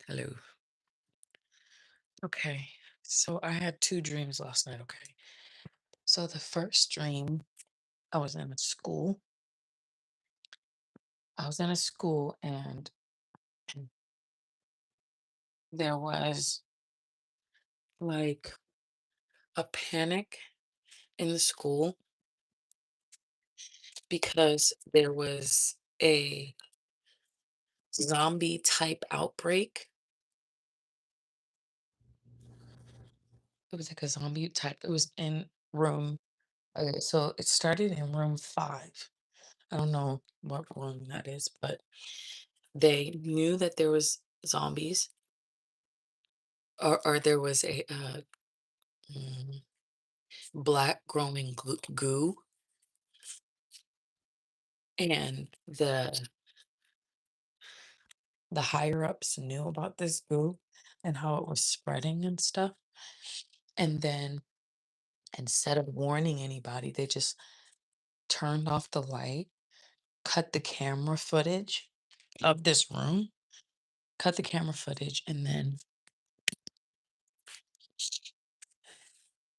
Hello. Okay. So I had two dreams last night. Okay. So the first dream, I was in a school. I was in a school and there was like a panic in the school because there was a zombie type outbreak. It was like a zombie type. It was in room. Okay, so it started in room 5. I don't know what room that is, but they knew that there was zombies or there was a mm, black growing goo, and the higher ups knew about this goo and how it was spreading and stuff. And then instead of warning anybody, they just turned off the light, cut the camera footage of this room, cut the camera footage, and then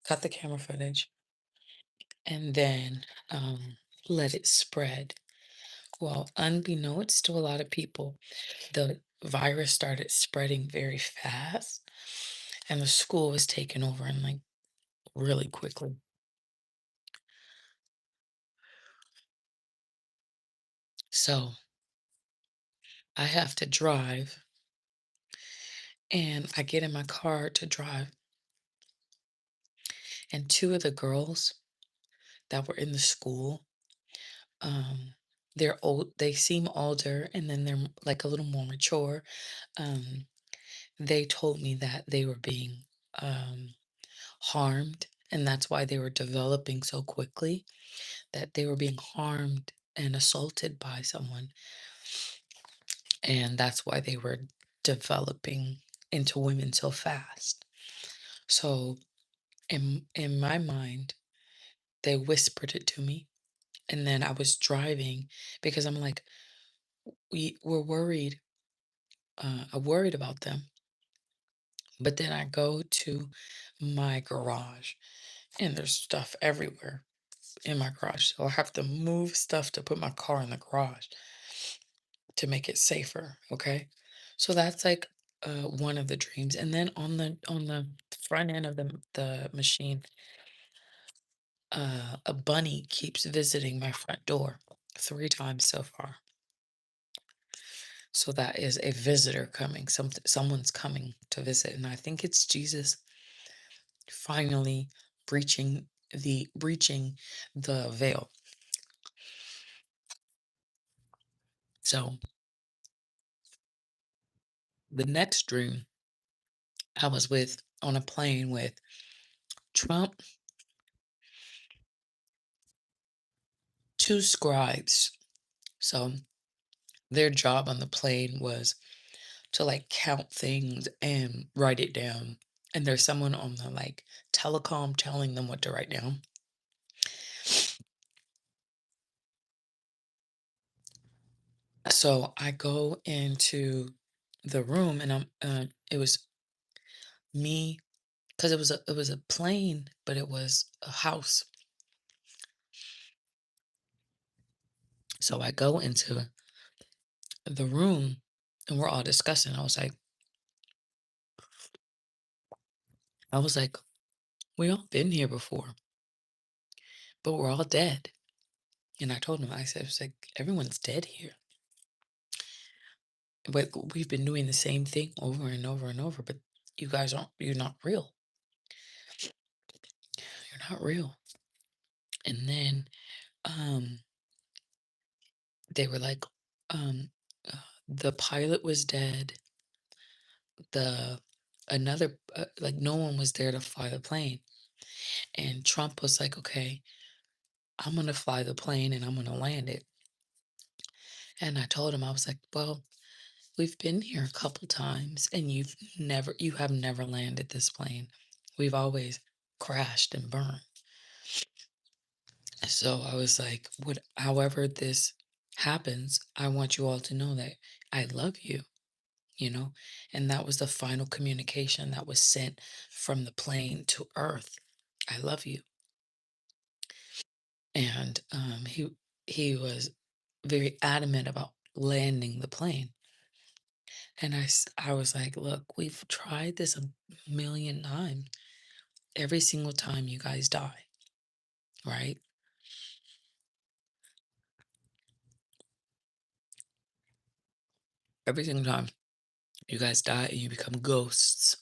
cut the camera footage, and then let it spread. Well, unbeknownst to a lot of people, the virus started spreading very fast, and the school was taken over and like really quickly. So I have to drive, and I get in my car to drive, and two of the girls that were in the school, um, they're old. They seem older, and then they're like a little more mature. Um, they told me that they were being um, harmed, and that's why they were developing so quickly. That they were being harmed and assaulted by someone, and that's why they were developing into women so fast. So in my mind, they whispered it to me, and then I was driving because I'm like, we're worried. I'm worried about them. But then I go to my garage, and there's stuff everywhere in my garage. So I have to move stuff to put my car in the garage to make it safer. Okay. So that's like one of the dreams. And then on the front end of the machine, a bunny keeps visiting my front door 3 times so far. So that is a visitor coming. Someone's coming to visit, and I think it's Jesus finally breaching the veil. So the next dream, I was with on a plane with Trump, two scribes. So their job on the plane was to like count things and write it down. And there's someone on the like telecom telling them what to write down. So I go into the room, and it was me because it was a plane, but it was a house. So I go into the room, and we're all discussing. I was like, we all been here before, but we're all dead. And I told him, I said, it's like everyone's dead here. But we've been doing the same thing over and over and over, but you're not real. You're not real. And then um they were like, um the pilot was dead. The another like no one was there to fly the plane. And Trump was like, okay, I'm gonna fly the plane and I'm gonna land it. And I told him, I was like, well, we've been here a couple times and you have never landed this plane. We've always crashed and burned. So I was like, however this happens, I want you all to know that I love you. you know? And that was the final communication that was sent from the plane to Earth. I love you. And he was very adamant about landing the plane. And I was like, look, we've tried this a million times. Every single time you guys die, right? Every single time you guys die and you become ghosts.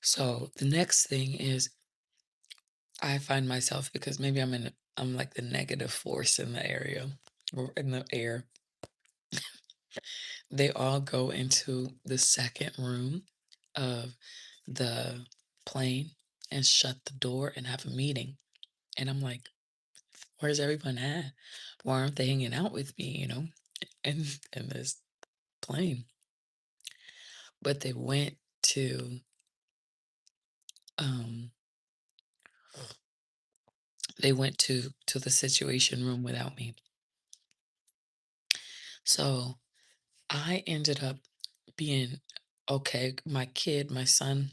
So the next thing is I find myself, because maybe I'm like the negative force in the area or in the air. They all go into the second room of the plane and shut the door and have a meeting. And I'm like, where's everyone at? Why aren't they hanging out with me, in in this plane? But um they went to the situation room without me. So I ended up being okay. My son,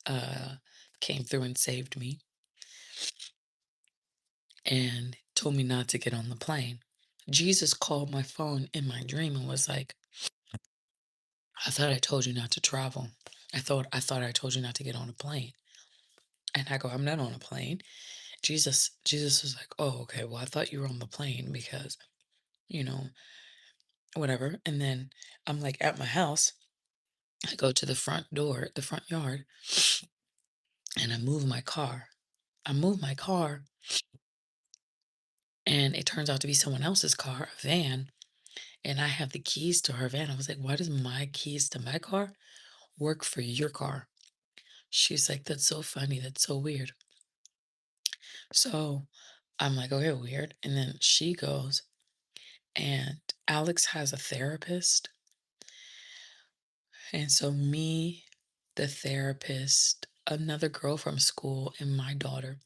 uh, came through and saved me and told me not to get on the plane. Jesus called my phone in my dream and was like, I thought I told you not to travel. I thought I told you not to get on a plane. And I go, I'm not on a plane. Jesus was like, oh, okay, well, I thought you were on the plane because, you know, whatever. And then I'm like at my house. I go to the front door, the front yard, and I move my car. I move my car, and it turns out to be someone else's car, a van, and I have the keys to her van. I was like, why does my keys to my car work for your car? She's like, that's so funny. That's so weird. So I'm like, okay, weird. And then she goes, and Alex has a therapist. And so me, the therapist, another girl from school, and my daughter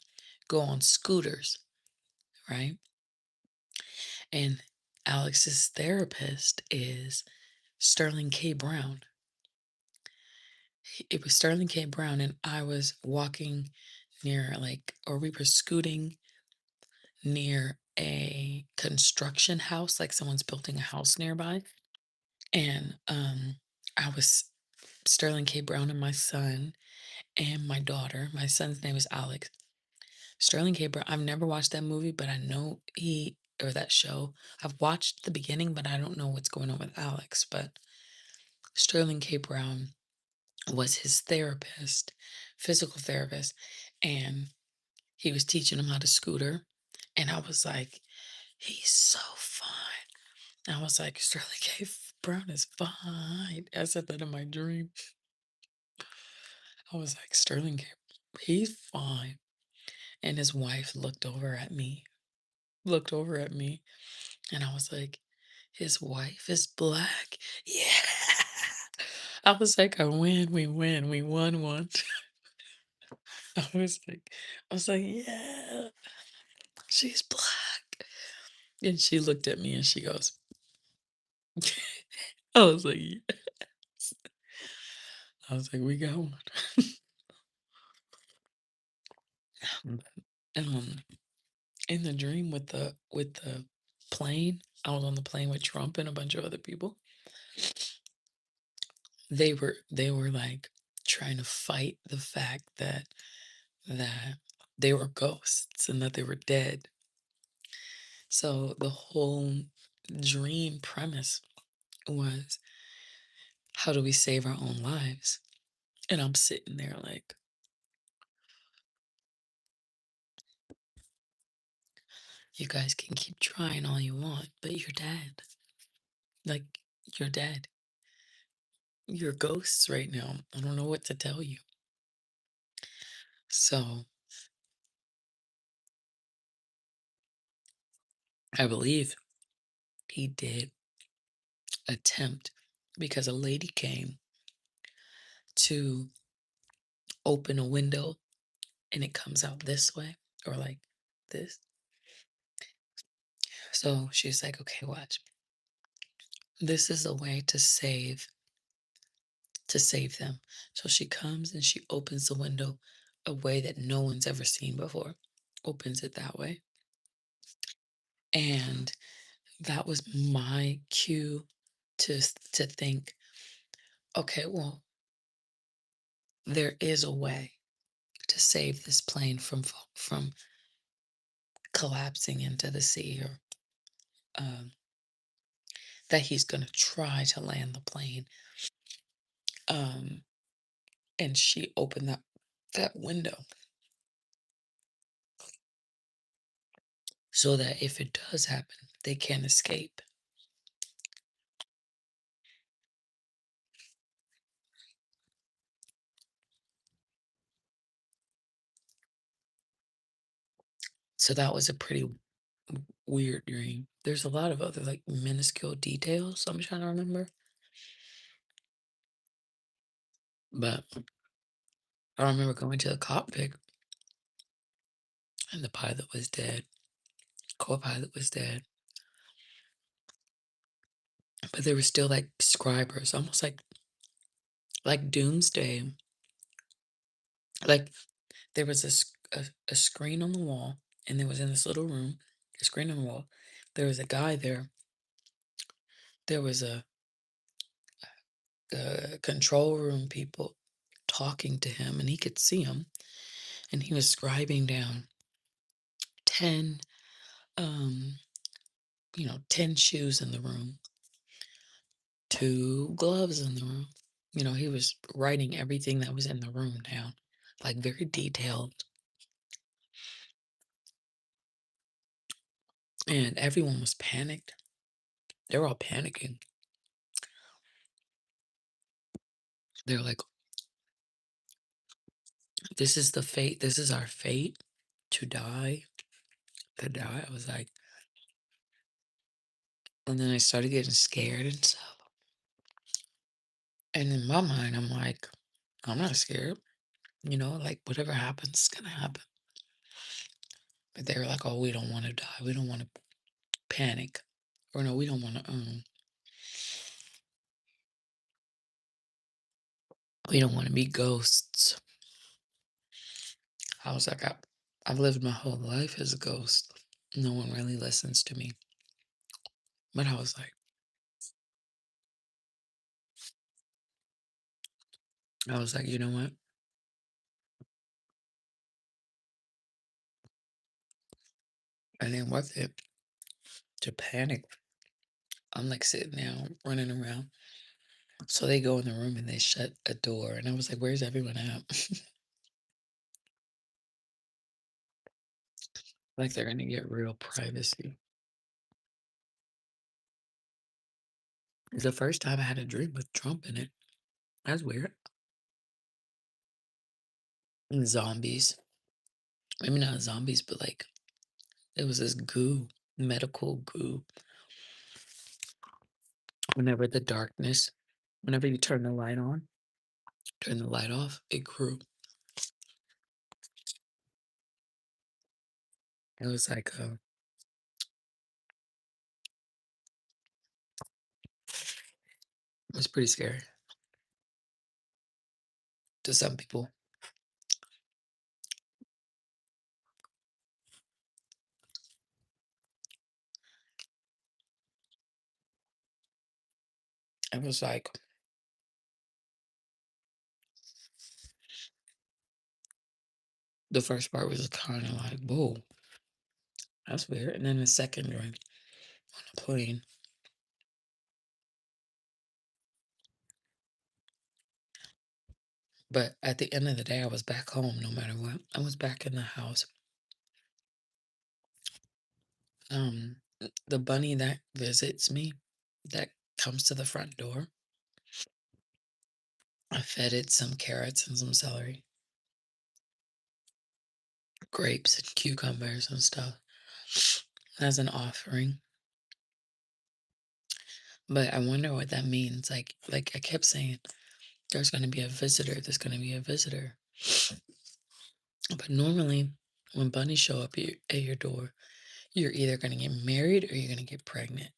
go on scooters, right? And Alex's therapist is Sterling K. Brown. It was Sterling K. Brown, and I was walking near, like, or we were scooting near a construction house, like someone's building a house nearby. And I was Sterling K. Brown and my son and my daughter. My son's name is Alex. Sterling K. Brown, I've never watched that movie, but I know or that show. I've watched the beginning, but I don't know what's going on with Alex. But Sterling K. Brown was his therapist, physical therapist, and he was teaching him how to scooter. And I was like, he's so fine. I was like, Sterling K. Brown is fine. I said that in my dream. I was like, Sterling K. He's fine. And his wife looked over at me, and I was like, his wife is black. Yeah. I was like, we win, we won one. I was like, yeah, she's black. And she looked at me and she goes, I was like, yes. I was like, we got one. Um, in the dream with the plane, I was on the plane with Trump and a bunch of other people. They were like trying to fight the fact that they were ghosts and that they were dead. So the whole dream premise was, how do we save our own lives? And I'm sitting there like, you guys can keep trying all you want, but you're dead. Like, you're dead. You're ghosts right now. I don't know what to tell you. So I believe he did attempt, because a lady came to open a window and it comes out this way or like this. So she's like, okay, watch. This is a way to save them. So she comes and she opens the window a way that no one's ever seen before. Opens it that way. And that was my cue to think, okay, well, there is a way to save this plane from collapsing into the sea, or um, that he's going to try to land the plane. Um, and she opened that window so that if it does happen, they can escape. So that was a pretty weird dream. There's a lot of other like minuscule details I'm trying to remember, but I remember going to the cockpit and the pilot was dead, co-pilot was dead, but there were still like scribers, almost like doomsday. Like there was a screen on the wall, and there was in this little room, a screen on the wall. There was a guy there. There was a control room people talking to him, and he could see him, and he was scribing down 10, um, 10 shoes in the room, 2 gloves in the room. He was writing everything that was in the room down, like very detailed, and everyone was panicked. They were all panicking. They're like, "This is the fate. This is our fate to die, to die." I was like, and then I started getting scared and stuff. And in my mind, I'm like, I'm not scared. Like whatever happens is gonna happen. But they were like, "Oh, we don't want to die. We don't want to panic, or no, we don't want to. We don't want to be ghosts." I was like, I've lived my whole life as a ghost. No one really listens to me. But I was like, you know what? I didn't want it to panic. I'm like sitting there running around. So they go in the room and they shut a door. And I was like, where's everyone at? Like they're going to get real privacy. It's the first time I had a dream with Trump in it. That's weird. And zombies. Maybe not zombies, but like it was this goo, medical goo. Whenever the darkness, whenever you turn the light on, turn the light off, it grew. It was like, it was pretty scary to some people. It was like, the first part was kind of like, whoa, that's weird. And then the second dream on a plane. But at the end of the day, I was back home no matter what. I was back in the house. The bunny that visits me, that comes to the front door, I fed it some carrots and some celery, grapes and cucumbers and stuff as an offering. But I wonder what that means. Like I kept saying, there's going to be a visitor. There's going to be a visitor. But normally, when bunnies show up at your door, you're either going to get married or you're going to get pregnant.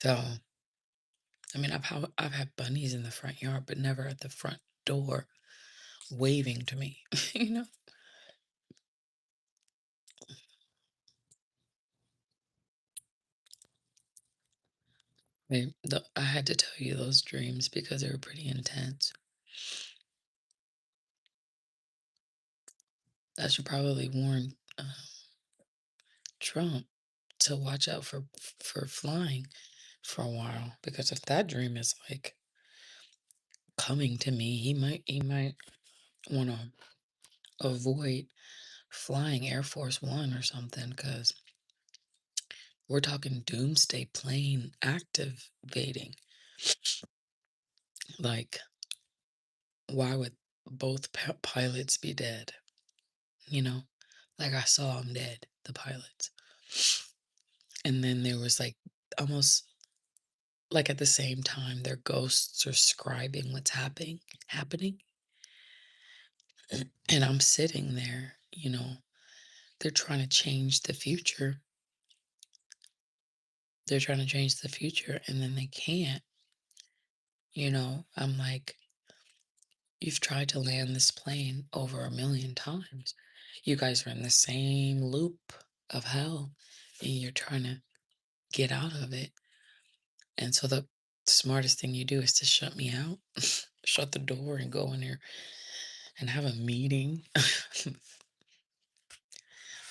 So, I mean, I've had bunnies in the front yard, but never at the front door waving to me, you know? I had to tell you those dreams because they were pretty intense. I should probably warn Trump to watch out for flying for a while because if that dream is like coming to me, he might want to avoid flying Air Force One or something because we're talking doomsday plane activating. Like, why would both pilots be dead? You know, like I saw them dead, the pilots. And then there was like almost like at the same time, their ghosts are scribing what's happening. And I'm sitting there, they're trying to change the future. They're trying to change the future and then they can't, I'm like, you've tried to land this plane over a million times. You guys are in the same loop of hell and you're trying to get out of it. And so the smartest thing you do is to shut me out, shut the door and go in there and have a meeting.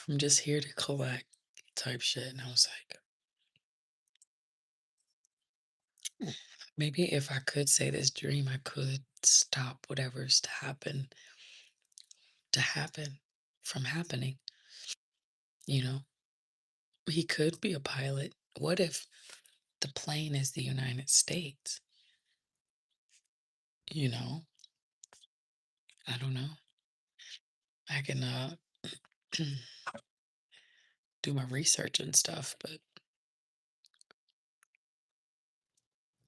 I'm just here to collect type shit. And I was like, maybe if I could say this dream, I could stop whatever's to happen from happening. You know, he could be a pilot. What if the plane is the United States? You know, I don't know. I can do my research and stuff, but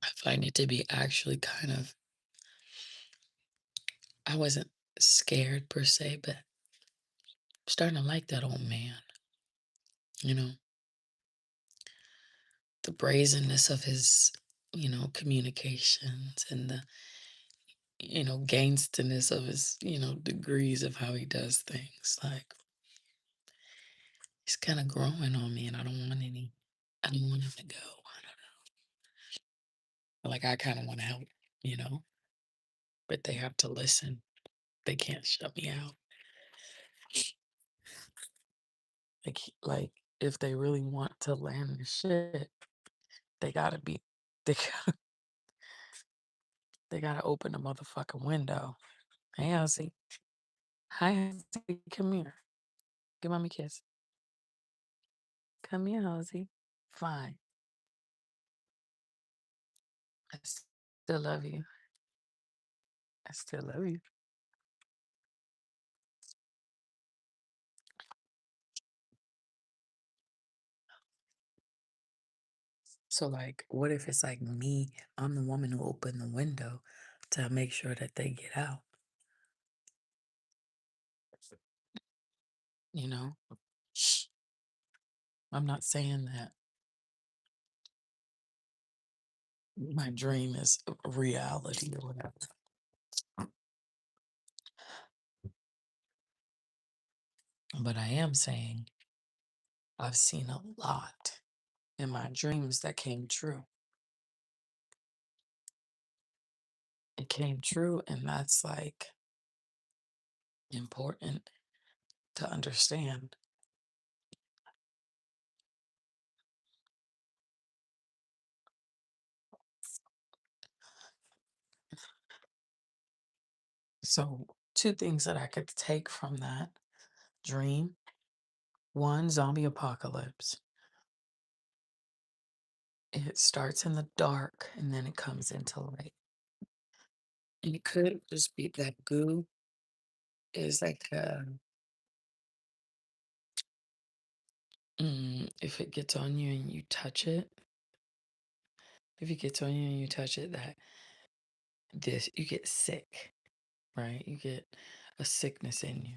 I find it to be actually kind of, I wasn't scared per se, but I'm starting to like that old man, you know, the brazenness of his, communications and the, gangsterness of his, degrees of how he does things. Like, he's kind of growing on me and I don't want him to go. I don't know. Like, I kind of want to help, you know, but they have to listen. They can't shut me out. Like if they really want to land the shit, they gotta be, they gotta, they gotta open the motherfucking window. Hey, Elsie. Hi, Elsie. Come here. Give mommy a kiss. Come here, Elsie. Fine. I still love you. I still love you. So, like, what if it's like me? I'm the woman who opened the window to make sure that they get out. You know, I'm not saying that my dream is a reality or whatever, but I am saying I've seen a lot in my dreams that came true. It came true, and that's like important to understand. So, two things that I could take from that dream: one, zombie apocalypse. It starts in the dark and then it comes into light. And it could just be that goo is like, if it gets on you and you touch it, if it gets on you and you touch it, that this you get sick, right? You get a sickness in you.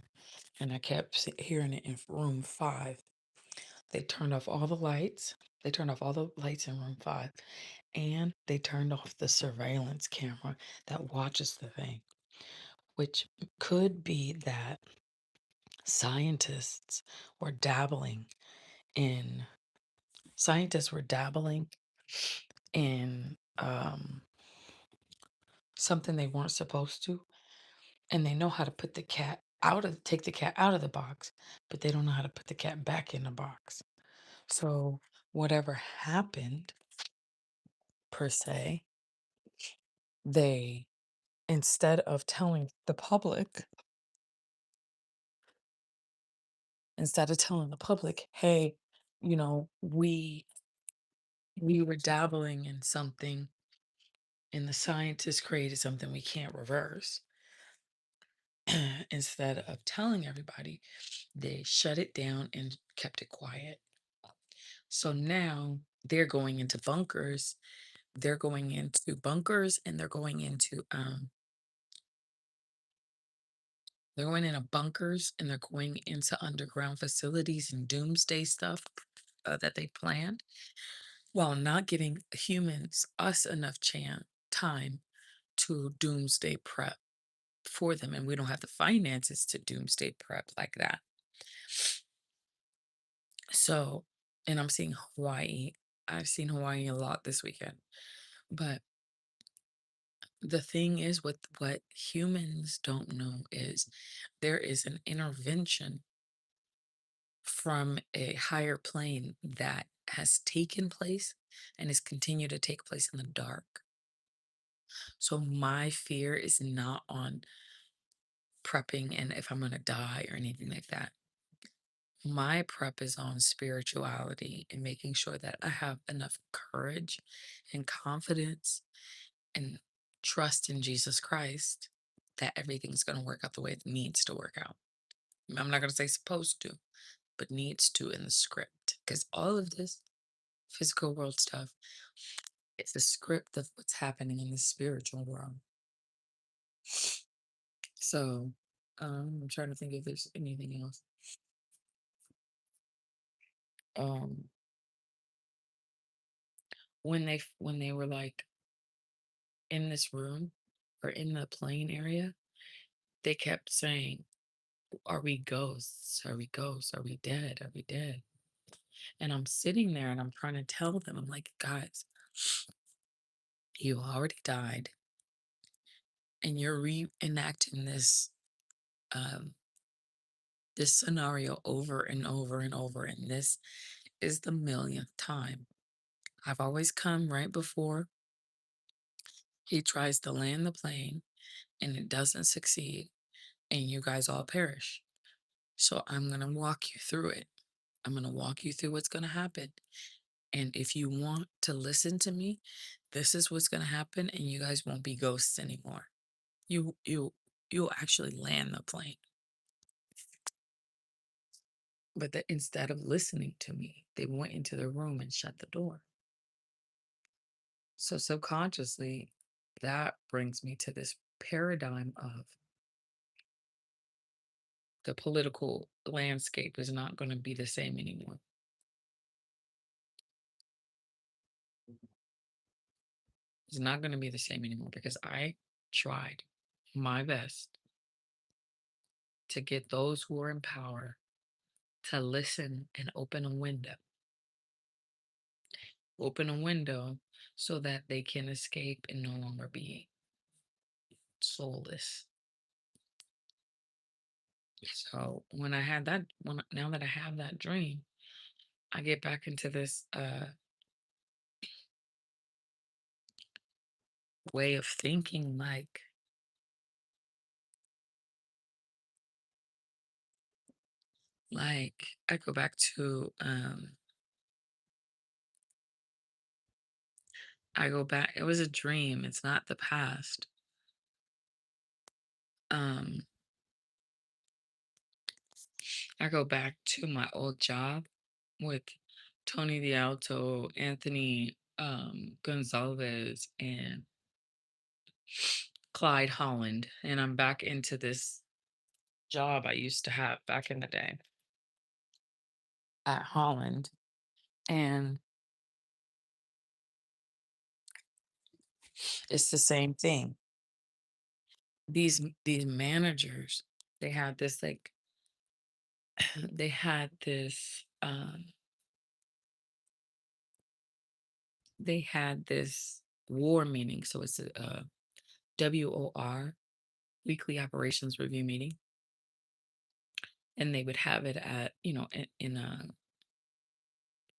And I kept hearing it in room 5. They turned off all the lights. They turned off all the lights in room 5, and they turned off the surveillance camera that watches the thing, which could be that scientists were dabbling in scientists were dabbling in something they weren't supposed to, and they know how to put the cat out of take the cat out of the box, but they don't know how to put the cat back in the box. So whatever happened per se, they instead of telling the public, hey, we were dabbling in something and the scientists created something we can't reverse. Instead of telling everybody, they shut it down and kept it quiet. So now they're going into bunkers. They're going into bunkers and they're going into bunkers and they're going into underground facilities and doomsday stuff that they planned, while not giving humans, us, enough time to doomsday prep for them. And we don't have the finances to doomsday prep like that. So, and I'm seeing Hawaii. I've seen Hawaii a lot this weekend. But the thing is, what humans don't know is there is an intervention from a higher plane that has taken place and is continued to take place in the dark. So my fear is not on prepping and if I'm going to die or anything like that. My prep is on spirituality and making sure that I have enough courage and confidence and trust in Jesus Christ that everything's going to work out the way it needs to work out. I'm not going to say supposed to, but needs to in the script. Because all of this physical world stuff, it's the script of what's happening in the spiritual world. So I'm trying to think if there's anything else. Um, when they were like in this room or in the plane area, they kept saying, "Are we ghosts? Are we ghosts? Are we dead? Are we dead?" And I'm sitting there and I'm trying to tell them, I'm like, guys, you already died, and you're reenacting um, this scenario over and over and over, and this is the millionth time. I've always come right before he tries to land the plane and it doesn't succeed, and you guys all perish. So I'm going to walk you through it. I'm going to walk you through what's going to happen. And if you want to listen to me, this is what's going to happen, and you guys won't be ghosts anymore. You'll actually land the plane. But that instead of listening to me, they went into the room and shut the door. So subconsciously, that brings me to this paradigm of the political landscape is not going to be the same anymore. It's not going to be the same anymore because I tried my best to get those who are in power to listen and open a window so that they can escape and no longer be soulless. So when I had that, now that I have that dream, I get back into this way of thinking. Like I go back to I go back. It was a dream. It's not the past. Um, I go back to my old job with Tony D'Alto, Anthony Gonzalez, and Clyde Holland, and I'm back into this job I used to have back in the day. at Holland, and it's the same thing. These managers, they had this like they had this war meeting. So it's a WOR, weekly operations review meeting, and they would have it at in a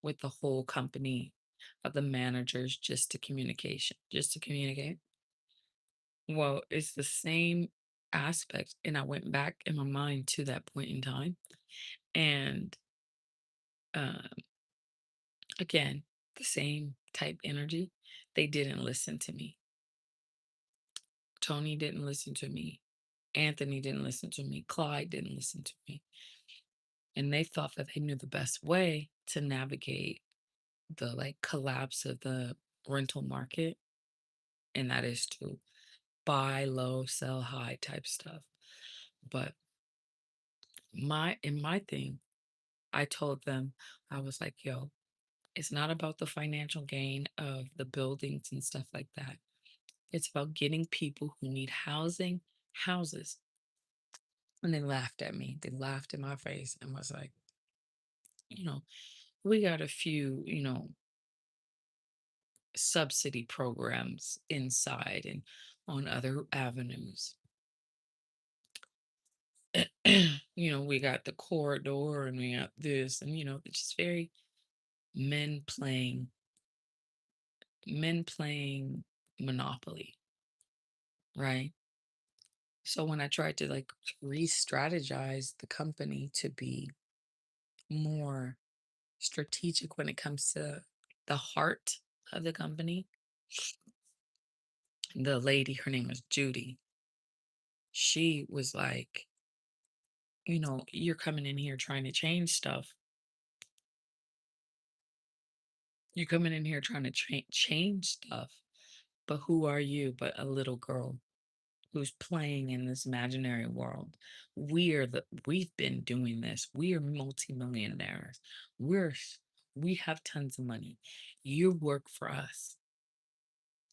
with the whole company of the managers just to communicate. Well, it's the same aspect, and I went back in my mind to that point in time, and uh, again, the same type energy. They didn't listen to me. Tony didn't listen to me. Anthony didn't listen to me. Clyde didn't listen to me. And they thought that they knew the best way to navigate the like collapse of the rental market. And that is to buy low, sell high type stuff. But my thing, I told them, I was like, yo, it's not about the financial gain of the buildings and stuff like that. It's about getting people who need housing houses. And they laughed at me. They laughed in my face and was like, you know, we got a few, subsidy programs inside and on other avenues. We got the corridor and we got this, and it's just very men playing men playing Monopoly, right? So when I tried to like re-strategize the company to be more strategic when it comes to the heart of the company, the lady, her name was Judy, she was like, you're coming in here trying to change stuff. You're coming in here trying to change stuff. But who are you but a little girl who's playing in this imaginary world? We've been doing this. We are multimillionaires. We have tons of money. You work for us.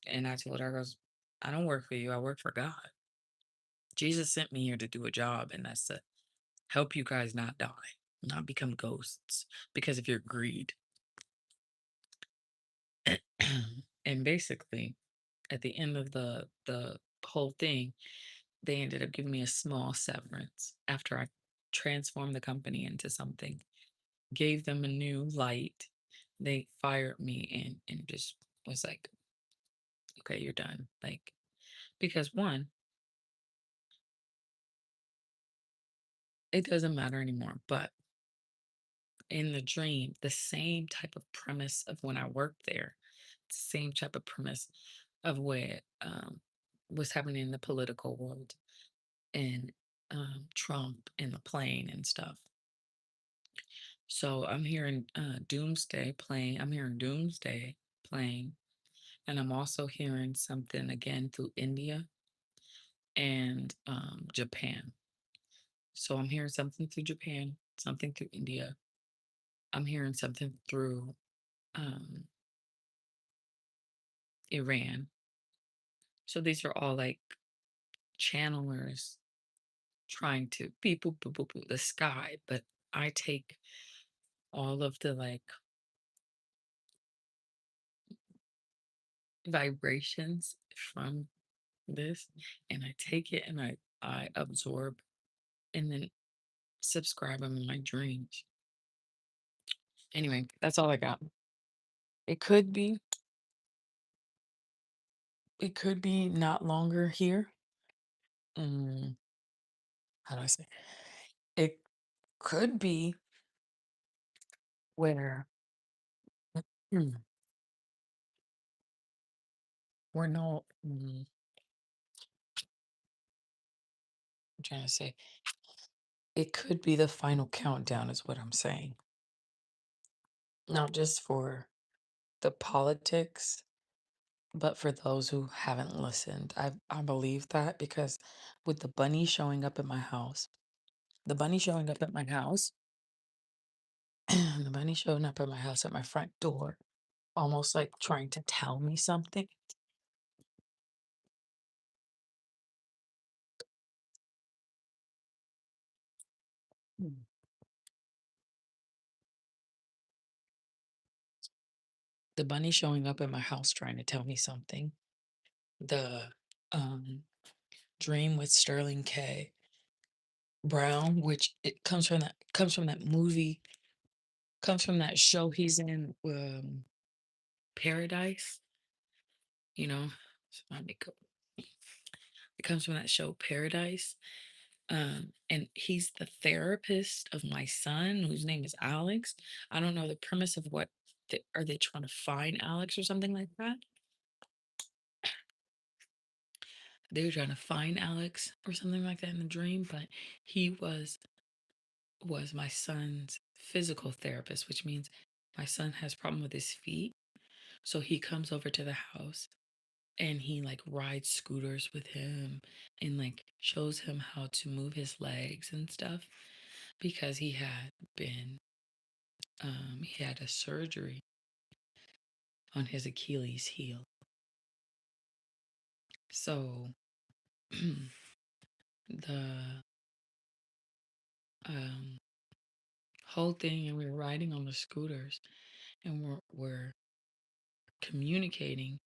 And I told her, I goes, I don't work for you. I work for God. Jesus sent me here to do a job, and that's to help you guys not die, not become ghosts because of your greed. And basically, at the end of the whole thing, they ended up giving me a small severance after I transformed the company into something, gave them a new light. They fired me and just was like, okay, you're done. Like, because one, it doesn't matter anymore. But in the dream, the same type of premise of when I worked there, same type of premise of what was happening in the political world and Trump and the plane and stuff. So I'm hearing Doomsday playing. I'm hearing Doomsday playing, and I'm also hearing something again through India and Japan. So I'm hearing something through Japan, something through India. I'm hearing something through um, Iran. So these are all like channelers trying to beep boop boop boop boop the sky, but I take all of the like vibrations from this and I take it and I absorb and then subscribe them in my dreams. Anyway, that's all I got. It could be, it could be not longer here. Mm, how do I say? It could be where mm, we're no. I'm trying to say it could be the final countdown, is what I'm saying. Not just for the politics, but for those who haven't listened. I believe that because with the bunny showing up at my house, the bunny showing up at my house The bunny showing up at my house at my front door, almost like trying to tell me something. Mm. The bunny showing up at my house trying to tell me something. The um, dream with Sterling K. Brown, which it comes from that movie, comes from that show he's in, Paradise. You know, let me go. It comes from that show Paradise. And he's the therapist of my son, whose name is Alex. I don't know the premise of what are they trying to find Alex or something like that. They were trying to find Alex or something like that in the dream, but he was my son's physical therapist, which means my son has problem with his feet. So he comes over to the house and he like rides scooters with him and like shows him how to move his legs and stuff because he had a surgery on his Achilles heel. So the um whole thing, and we were riding on the scooters and we're communicating,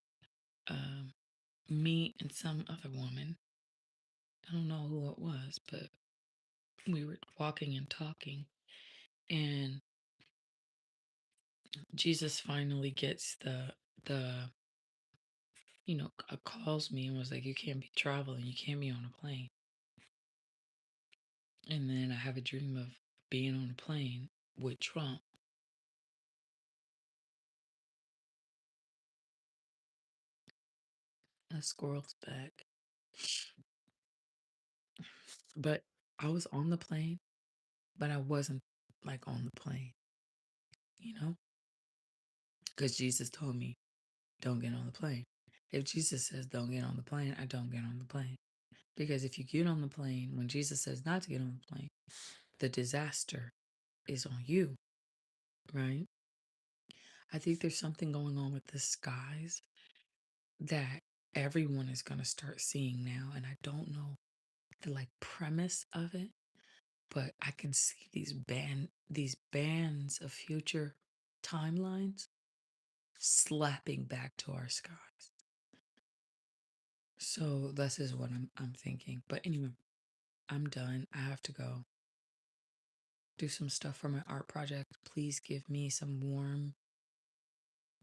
um me and some other woman. I don't know who it was, but we were walking and talking, and Jesus finally gets the calls me and was like, "You can't be traveling, you can't be on a plane." And then I have a dream of being on a plane with Trump. A squirrel's back. But I was on the plane, but I wasn't like on the plane, you know? Because Jesus told me, don't get on the plane. If Jesus says don't get on the plane, I don't get on the plane. Because if you get on the plane, when Jesus says not to get on the plane, the disaster is on you, right? I think there's something going on with the skies that everyone is going to start seeing now. And I don't know the like premise of it, but I can see these bands of future timelines slapping back to our skies. So this is what I'm thinking. But anyway, I'm done. I have to go do some stuff for my art project. Please give me some warm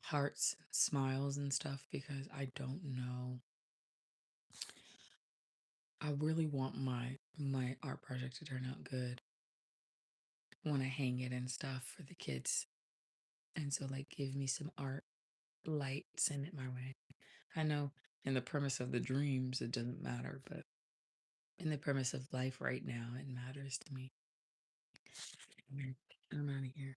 hearts, smiles and stuff because I don't know. I really want my art project to turn out good. I want to hang it and stuff for the kids. And so like give me some art light, send it my way. I know in the premise of the dreams it doesn't matter, but in the premise of life right now it matters to me. I'm out of here.